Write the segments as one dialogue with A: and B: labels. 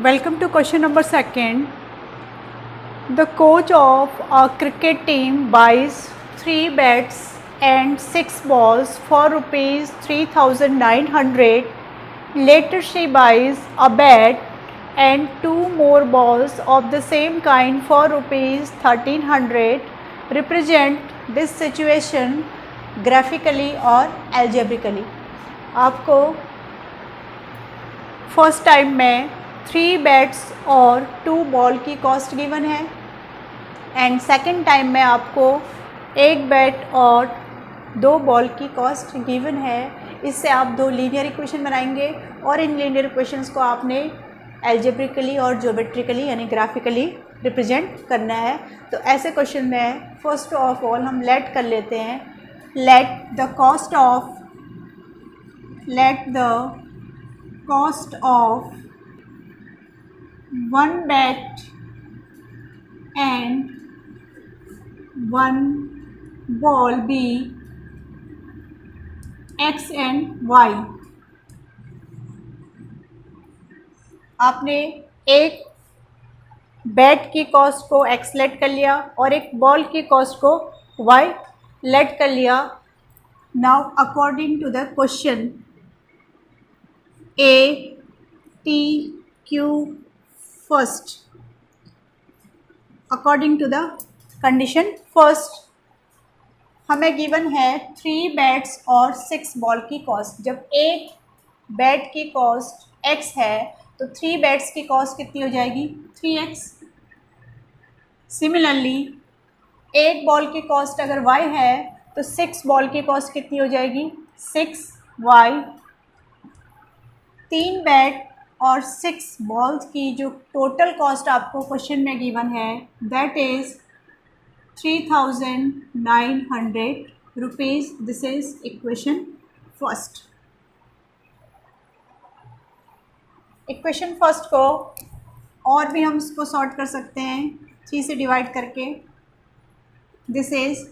A: Welcome to question number second. The coach of a cricket team buys 3 bats and 6 balls for rupees 3,900. Later she buys a bat and 2 more balls of the same kind for rupees 1,300. Represent this situation graphically or algebraically. आपको first time में 3 bats और 2 ball की cost given है and second time में आपको 1 bat और 2 ball की cost given है। इससे आप 2 लीनियर इक्वेशन बनाएंगे और इन लीनियर इक्वेशंस को आपने एल्जेब्रिकली और ज्योमेट्रिकली यानी ग्राफिकली रिप्रेजेंट करना है। तो ऐसे क्वेश्चन में फर्स्ट ऑफ ऑल हम लेट कर लेते हैं। Let the cost of 1 bat and 1 ball be x and y। आपने एक बैट की कॉस्ट को x लेट कर लिया और एक बॉल की कॉस्ट को y लेट कर लिया। Now according to the question A, T, Q first. According to the condition first, हमें गिवन है 3 बैट्स और 6 बॉल की कॉस्ट। जब एक बैट की कॉस्ट x है तो 3 बैट्स की कॉस्ट कितनी हो जाएगी 3x। सिमिलरली एक बॉल की कॉस्ट अगर y है तो 6 बॉल की कॉस्ट कितनी हो जाएगी 6y। 3 बैट और 6 बॉल्स की जो टोटल कॉस्ट आपको क्वेश्चन में गिवन है that is 3,900 rupees. This is equation first. Equation first को और भी हम इसको सॉर्ट कर सकते हैं 3 से डिवाइड करके। दिस इज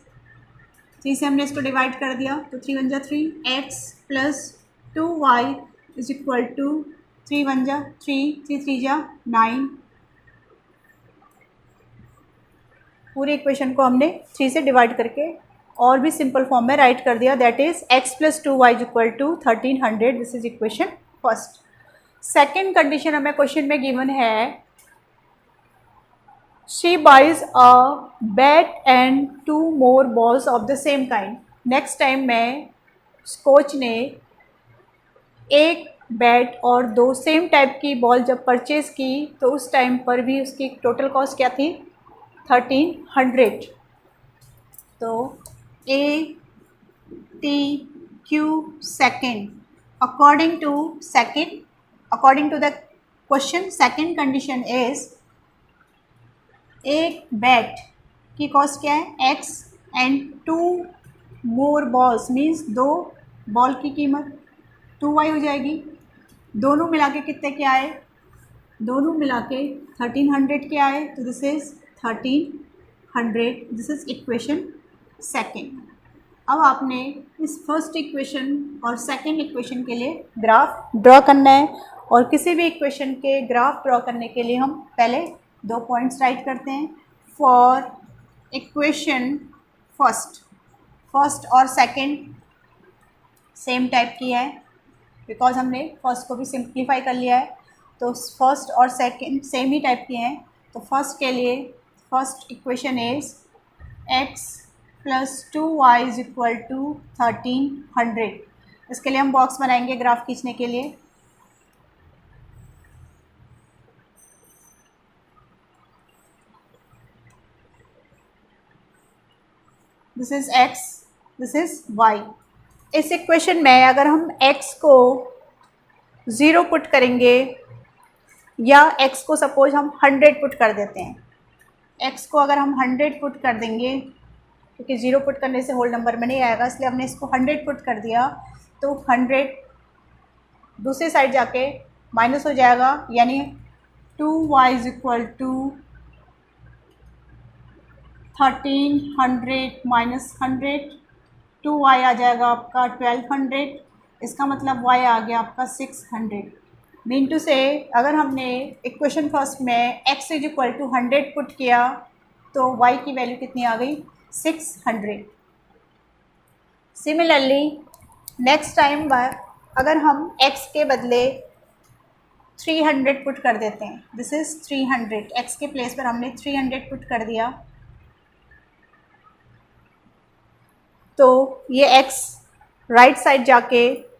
A: 3 से हमने इसको डिवाइड कर दिया तो 3 1 जा 3 x plus 2y is equal to 3 1 जा 3 3 3 जा 9। पूरी इक्वेशन को हमने 3 से डिवाइड करके और भी सिंपल फॉर्म में राइट कर दिया that is x plus 2y is equal to 1,300। This is equation first. Second condition हमें क्वेश्चन में गिवन है she buys a bat and 2 more balls of the same kind. Next time में coach ने एक bat और 2 same type की ball जब purchase की तो उस टाइम पर भी उसकी टोटल कॉस्ट क्या थी 1,300। तो A, T, Q second. According to the question second condition is एक बैट की कॉस्ट क्या है x and 2 more balls means 2 ball की कीमत 2y हो जाएगी। दोनों मिला के कितने के आए दोनों मिला के 1,300 के आए तो this is 1,300। This is equation second. अब आपने इस फर्स्ट इक्वेशन और सेकेंड इक्वेशन के लिए ग्राफ ड्रॉ करना है और किसी भी इक्वेशन के ग्राफ ड्रॉ करने के लिए हम पहले 2 पॉइंट्स राइट करते हैं। फॉर इक्वेशन फर्स्ट और सेकेंड सेम टाइप की है बिकॉज हमने फर्स्ट को भी सिंप्लीफाई कर लिया है तो फर्स्ट और सेकंड सेम ही टाइप के हैं। तो फर्स्ट के लिए first equation is x plus 2y is equal to 1,300। इसके लिए हम बॉक्स बनाएंगे ग्राफ खींचने के लिए। This is x, this is y। इस इक्वेशन में अगर हम x को 0 पुट करेंगे या x को सपोज हम 100 पुट कर देते हैं। x को अगर हम 100 पुट कर देंगे क्योंकि 0 पुट करने से होल नंबर में नहीं आएगा इसलिए हमने इसको 100 पुट कर दिया तो 100 दूसरी साइड जाके माइनस हो जाएगा यानी 2y is equal to 1,300 minus 100 2y आ जाएगा आपका 1,200। इसका मतलब y आ गया आपका 600। मीन टू से अगर हमने इक्वेशन फर्स्ट में x is equal to 100 put किया तो y की वैल्यू कितनी आ गई 600। सिमिलरली नेक्स्ट टाइम अगर हम x के बदले 300 पुट कर देते हैं, दिस इज़ 300, x के प्लेस पर हमने 300 पुट कर दिया तो ये x राइट साइड जाके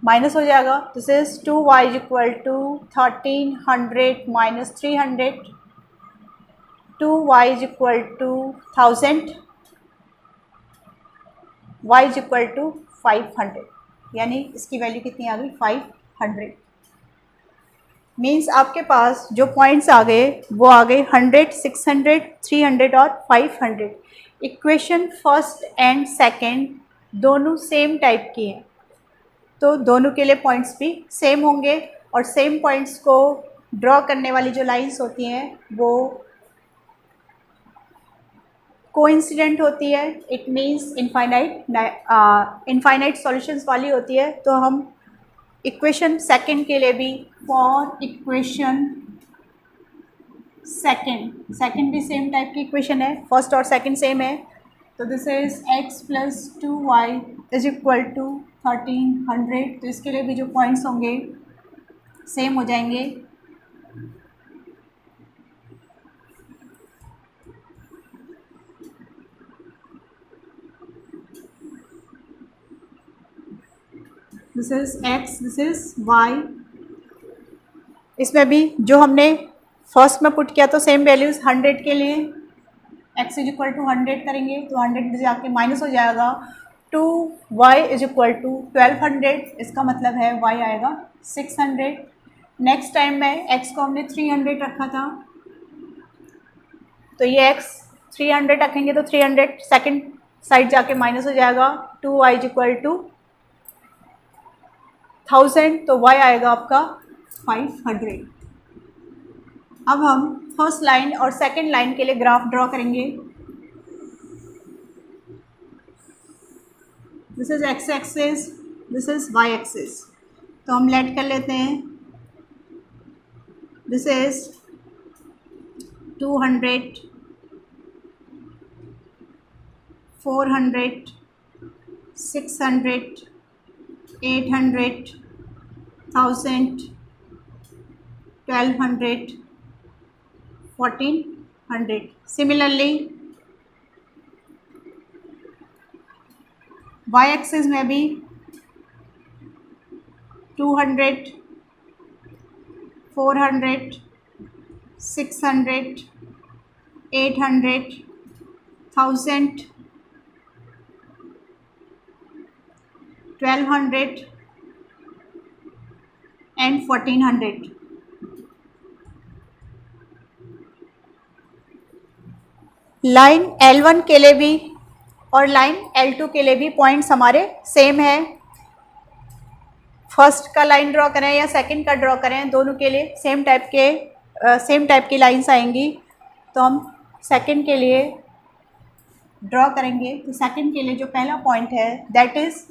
A: माइनस हो जाएगा। This is 2y is equal to 1300 minus 300, 2y is equal to 1000, y is equal to 500, यानी इसकी वैल्यू कितनी आ गई 500। मीन्स आपके पास जो पॉइंट्स आ गए वो आ गए 100, 600, 300 और 500। इक्वेशन फर्स्ट एंड सेकंड दोनों सेम टाइप की हैं तो दोनों के लिए पॉइंट्स भी सेम होंगे और सेम पॉइंट्स को ड्रॉ करने वाली जो लाइंस होती हैं वो कोइंसिडेंट होती है। इट मीन्स इनफाइनाइट सॉल्यूशंस वाली होती है। तो हम इक्वेशन सेकंड के लिए भी फॉर इक्वेशन सेकंड भी सेम टाइप की इक्वेशन है, फर्स्ट और सेकंड सेम है। तो this is x plus 2y is equal to 1300। तो इसके लिए भी जो पॉइंट्स होंगे सेम हो जाएंगे। This is x, this is y। इसमें भी जो हमने फर्स्ट में पुट किया तो सेम वैल्यूज़ 100 के लिए x इज इक्वल टू 100 करेंगे तो 100 जाके माइनस हो जाएगा। 2y इज इक्वल टू 1200, इसका मतलब है y आएगा 600। नेक्स्ट टाइम में x को हमने 300 रखा था तो ये x 300 रखेंगे तो 300 सेकंड साइड जाके माइनस हो जाएगा। 2y इज इक्वल टू 1000 तो y आएगा आपका 500। अब हम फर्स्ट लाइन और सेकंड लाइन के लिए ग्राफ ड्रॉ करेंगे। This is x axis, this is y axis. तो हम लेट कर लेते हैं। This is 200, 400, 600, 800, 1000, 1200, 1400। Similarly y axis में भी 200, 400, 600, 800, 1000, 1200 एंड 1400। लाइन L1 के लिए भी और लाइन L2 के लिए भी पॉइंट्स हमारे सेम है। फर्स्ट का लाइन ड्रॉ करें या सेकंड का ड्रॉ करें, दोनों के लिए सेम टाइप की लाइंस आएंगी। तो हम सेकंड के लिए ड्रॉ करेंगे। तो सेकंड के लिए जो पहला पॉइंट है दैट इज़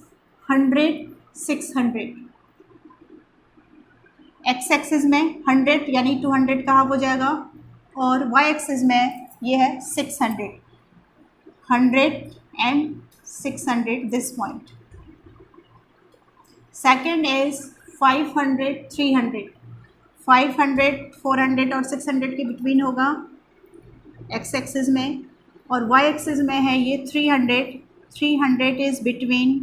A: 100, 600। एक्स एक्सिस में 100 यानी 200 का हाफ हो जाएगा और वाई एक्सिस में ये है 600, 100 and 600 this point. Second is 500, 300। 500, 400 और 600 के बिटवीन होगा एक्स एक्सिस में और वाई एक्सिस में है ये 300। 300 इज बिटवीन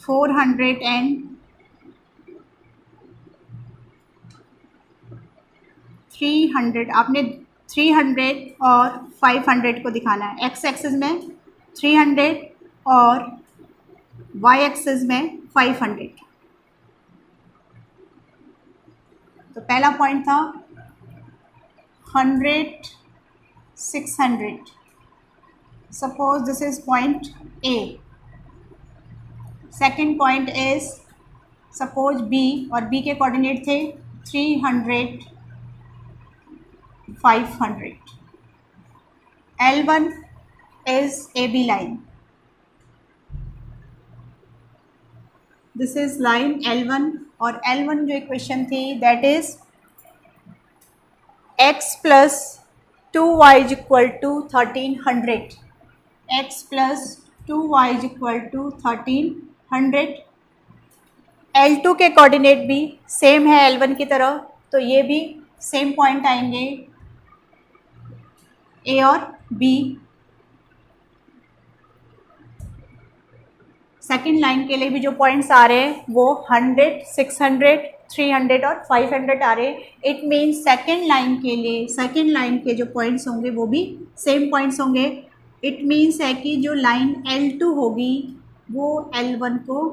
A: 400 एंड 300। आपने 300 और 500 को दिखाना है। एक्स एक्सिस में 300 और वाई एक्सिस में 500। तो पहला पॉइंट था 100, 600। Suppose this is point A. Second point is suppose B और बी के कोऑर्डिनेट थे 300, 500। L1 is AB line। This is line L1 और L1 जो इक्वेशन थी that is x plus 2y is equal to 1300, x plus 2y is equal to 1300। L2 के coordinate भी same है L1 की तरह, तो ये भी सेम पॉइंट आएंगे A और B। सेकेंड लाइन के लिए भी जो पॉइंट्स आ रहे हैं वो 100, 600, 300 और 500 आ रहे हैं। इट मीन्स सेकेंड लाइन के लिए सेकेंड लाइन के जो पॉइंट्स होंगे वो भी सेम पॉइंट्स होंगे। इट मीन्स है कि जो लाइन L2 होगी वो L1 को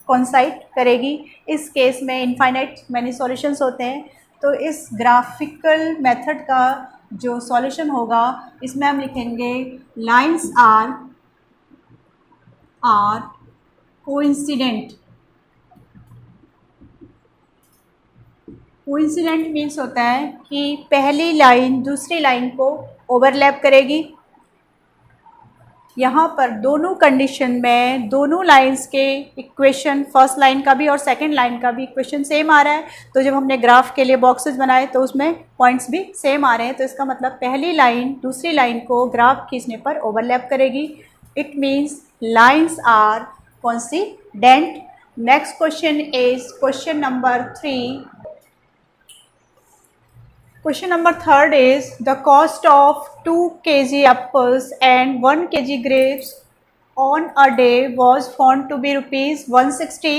A: कोइंसाइड करेगी। इस केस में इनफाइनाइट मैनी सॉल्यूशंस होते हैं, तो इस ग्राफिकल मेथड का जो सॉल्यूशन होगा इसमें हम लिखेंगे lines are coincident. Coincident means होता है कि पहली लाइन दूसरी लाइन को ओवरलैप करेगी। यहाँ पर दोनों कंडीशन में दोनों लाइंस के इक्वेशन, फर्स्ट लाइन का भी और सेकंड लाइन का भी इक्वेशन सेम आ रहा है। तो जब हमने ग्राफ के लिए बॉक्सेस बनाए तो उसमें पॉइंट्स भी सेम आ रहे हैं, तो इसका मतलब पहली लाइन दूसरी लाइन को ग्राफ खींचने पर ओवरलैप करेगी। It means lines are coincident. Next question is question number 3। Question number 3 is the cost of 2 kg apples and 1 kg grapes on a day was found to be rupees 160.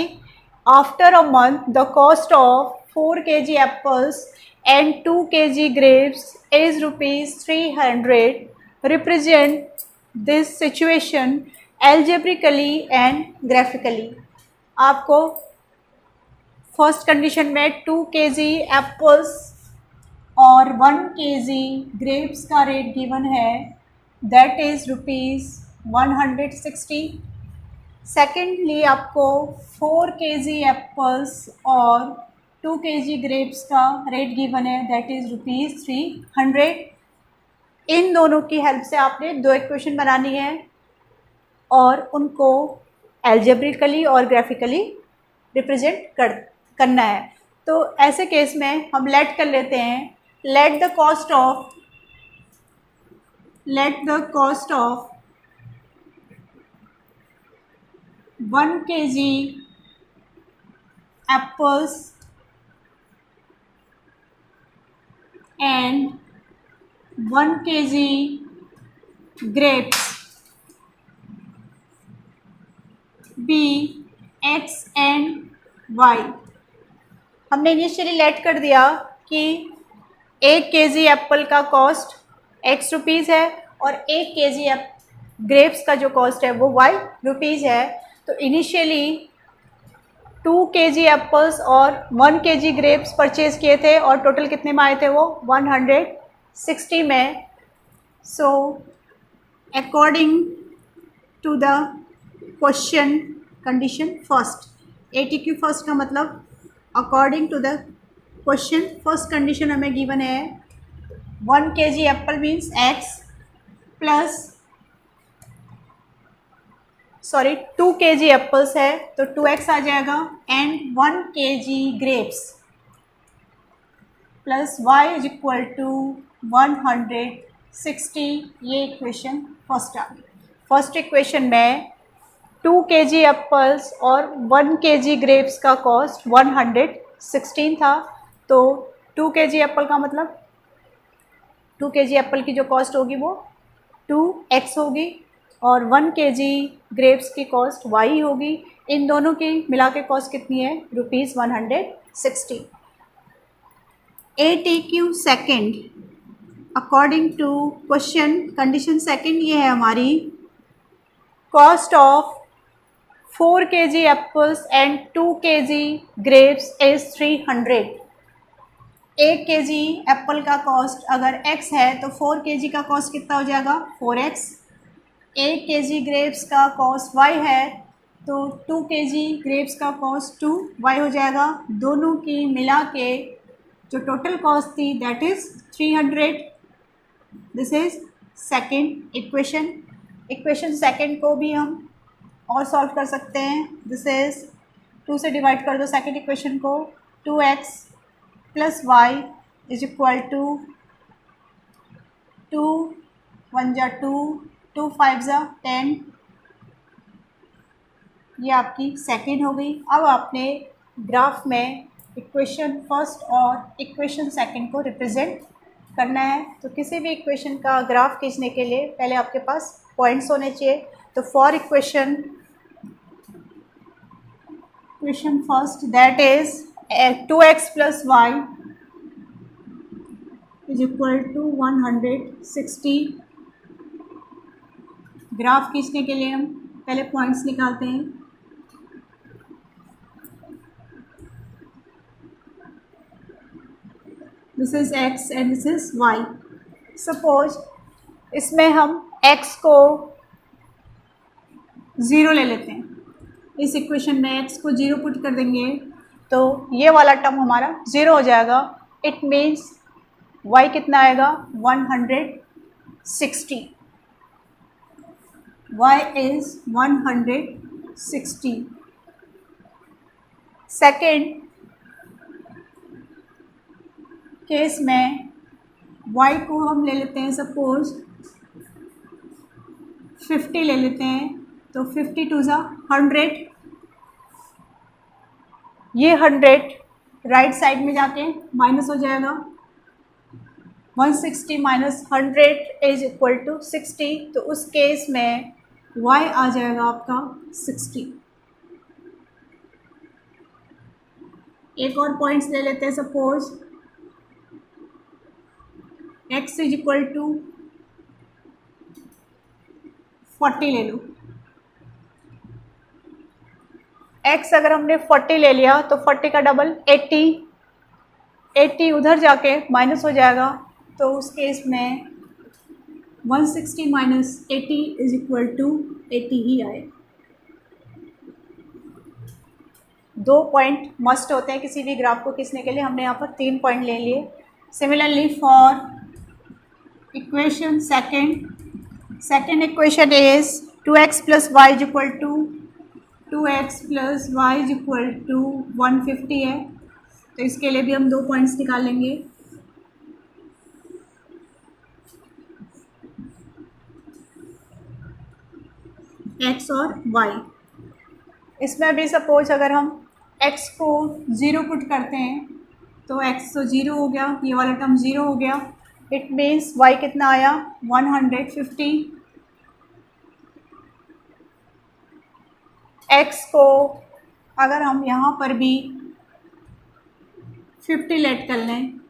A: After a month, the cost of 4 kg apples and 2 kg grapes is rupees 300. Represent this situation algebraically and graphically. आपको first condition में 2 kg apples और 1 kg grapes का rate given है, that is rupees 160। Secondly आपको 4 kg apples और 2 kg grapes का rate given है, that is rupees 300। इन दोनों की हेल्प से आपने दो इक्वेशन बनानी है और उनको एल्जेब्रिकली और ग्राफिकली रिप्रेजेंट करना है। तो ऐसे केस में हम लेट कर लेते हैं, let the cost of 1 kg apples and 1 kg grapes be x and y। हमने इनिशियली लेट कर दिया कि 1 kg एप्पल का कॉस्ट x रुपीज़ है और 1 kg ग्रेप्स का जो कॉस्ट है वो y रुपीज़ है। तो इनिशियली 2 kg एप्पल्स और 1 kg ग्रेप्स परचेज़ किए थे और टोटल कितने में आए थे वो 160 में। So according to the question condition first, ATQ first का मतलब according to the question first condition हमें गिवन है 1 kg apple means x plus 2 kg apples है तो 2x आ जाएगा and 1 kg grapes plus y is equal to 160। ये equation first आ गई। फर्स्ट इक्वेशन में 2 kg एप्पल्स और 1 kg ग्रेप्स का कॉस्ट 116 था, तो 2 kg एप्पल का मतलब 2 kg एप्पल की जो कॉस्ट होगी वो 2x होगी और 1 kg ग्रेप्स की कॉस्ट y होगी। इन दोनों की मिला के कॉस्ट कितनी है rupees 160। ATQ second according to question condition second ये है हमारी, cost of 4 kg apples and 2 kg grapes is 300। 1 kg apple का कॉस्ट अगर x है तो 4 kg का कॉस्ट कितना हो जाएगा 4x। 1 kg ग्रेप्स का कॉस्ट y है तो 2 kg ग्रेप्स का कॉस्ट 2y हो जाएगा। दोनों की मिला के जो टोटल कॉस्ट थी that is 300। This is second equation. Equation second को भी हम और सॉल्व कर सकते हैं। दिस इज़ 2 से डिवाइड कर दो सेकेंड इक्वेशन को, 2x plus y is equal to 2 1 जा 2, 2 5 जा 10, ये आपकी सेकेंड हो गई। अब आपने ग्राफ में इक्वेशन फर्स्ट और इक्वेशन सेकेंड को रिप्रेजेंट करना है। तो किसी भी इक्वेशन का ग्राफ खींचने के लिए पहले आपके पास पॉइंट्स होने चाहिए। तो for equation first that is 2x plus y is equal to 160। Graph खींचने के लिए हम पहले पॉइंट्स निकालते हैं। This is x and this is y। Suppose इसमें हम x को 0 ले लेते हैं, इस इक्वेशन में x को 0 पुट कर देंगे तो ये वाला टर्म हमारा 0 हो जाएगा। इट मीन्स y कितना आएगा 160, y इज 160। सेकेंड केस में y को हम ले लेते हैं, सपोज 50 ले लेते हैं, तो 50 टू ज़ा 100, ये 100 राइट साइड में जाके माइनस हो जाएगा। 160 माइनस 100 इज इक्वल टू 60, तो उस केस में y आ जाएगा आपका 60। एक और पॉइंट्स ले लेते हैं, suppose x is equal to 40 ले लो। x अगर हमने 40 ले लिया तो 40 का डबल 80, 80 उधर जाके माइनस हो जाएगा, तो उस केस में 160 माइनस 80 इज इक्वल टू 80 ही आए। 2 पॉइंट मस्ट होते हैं किसी भी ग्राफ को खींचने के लिए, हमने यहाँ पर 3 पॉइंट ले लिए। Similarly for equation second equation is 2x plus y is equal to 2x plus y is equal to 150 है, तो इसके लिए भी हम 2 पॉइंट्स निकालेंगे। x और y, इसमें भी सपोज अगर हम x को 0 पुट करते हैं तो x तो 0 हो गया, ये वाला टर्म 0 हो गया। इट मीन्स y कितना आया 150। x को अगर हम यहाँ पर भी 50 लेट कर लें,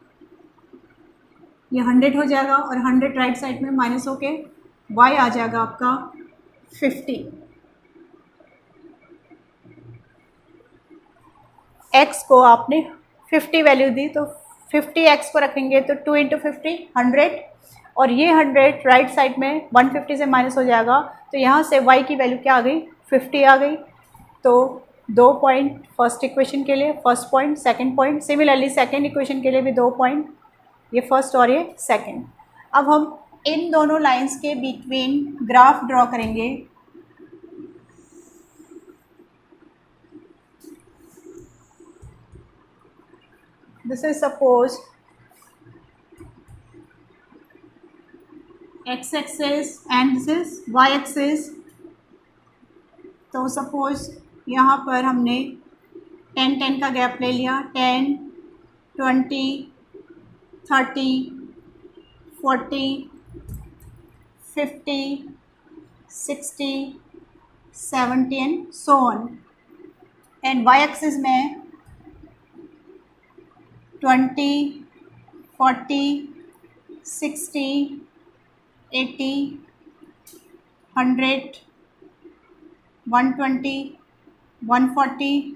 A: ये 100 हो जाएगा और 100 राइट साइड में माइनस होके y आ जाएगा आपका 50। x को आपने 50 वैल्यू दी तो 50x को रखेंगे तो 2 इंटू 50 100, और ये 100 राइट साइड में 150 से माइनस हो जाएगा, तो यहाँ से y की वैल्यू क्या आ गई 50 आ गई। तो 2 पॉइंट फर्स्ट इक्वेशन के लिए, first point second point. Similarly second equation के लिए भी 2 पॉइंट, ये फर्स्ट और ये सेकंड। अब हम इन दोनों लाइंस के बिटवीन ग्राफ ड्रॉ करेंगे। This is suppose x axis and this is y axis. तो सपोज यहाँ पर हमने 10 का गैप ले लिया, 10 20 30 40 50 60 70 and so on. And y axis में 20 40 60 80 100 120 140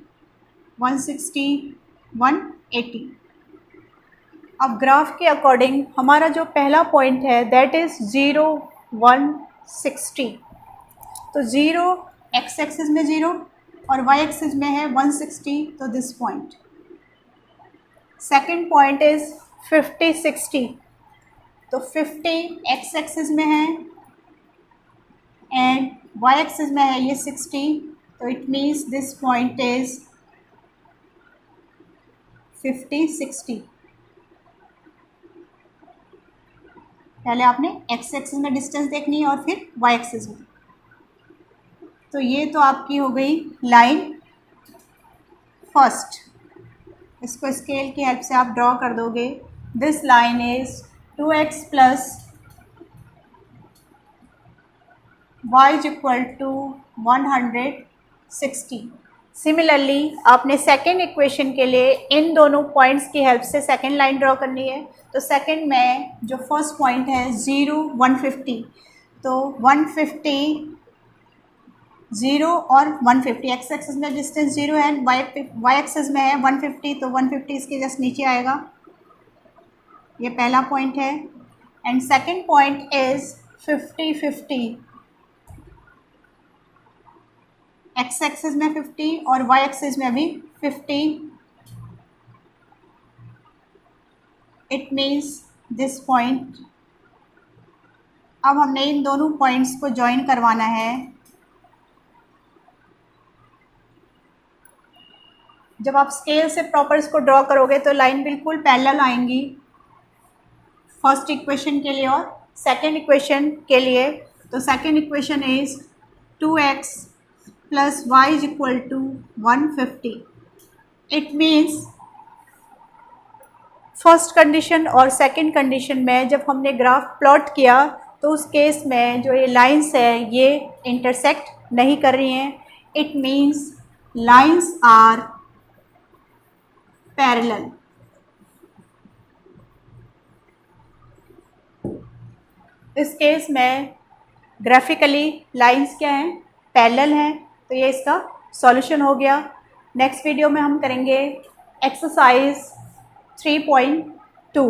A: 160 180। अब ग्राफ के अकॉर्डिंग हमारा जो पहला पॉइंट है दैट इज़ 0 160। तो 0 x एक्सिस में 0 और y एक्सिस में है 160, तो this point. Second point is 50 60। तो 50 x एक्सिस में है एंड y एक्सिस में है ये 60, तो it means this point is 50 60। पहले आपने एक्स एक्सिस में डिस्टेंस देखनी है और फिर वाई एक्सिस में। तो ये तो आपकी हो गई लाइन फर्स्ट। इसको स्केल की हेल्प से आप ड्रॉ कर दोगे। This line is 2x plus y is equal to 160। Similarly आपने सेकेंड इक्वेशन के लिए इन दोनों पॉइंट्स की हेल्प से सेकेंड लाइन ड्रॉ करनी है। तो सेकेंड में जो फर्स्ट पॉइंट है 0 150, तो 150 0 और 150 एक्स एक्सिस में डिस्टेंस 0 है, वाई एक्सिस में है 150, तो 150 इसके जस्ट नीचे आएगा। ये पहला पॉइंट है। And second point is 50 50, x axis में 50 और वाई एक्सिस में भी 50। It means this point. अब हमने इन दोनों पॉइंट्स को ज्वाइन करवाना है। जब आप स्केल से प्रॉपर इसको ड्रॉ करोगे तो लाइन बिल्कुल पैरेलल आएंगी फर्स्ट इक्वेशन के लिए और सेकेंड इक्वेशन के लिए। तो second equation is 2x plus y is equal to 150। It means first condition और सेकंड कंडीशन में जब हमने ग्राफ प्लॉट किया तो उस केस में जो ये लाइंस है ये इंटरसेक्ट नहीं कर रही हैं। It means lines are parallel. इस केस में ग्राफिकली लाइंस क्या हैं, पैरेलल हैं। तो ये इसका सॉल्यूशन हो गया। नेक्स्ट वीडियो में हम करेंगे एक्सरसाइज 3.2।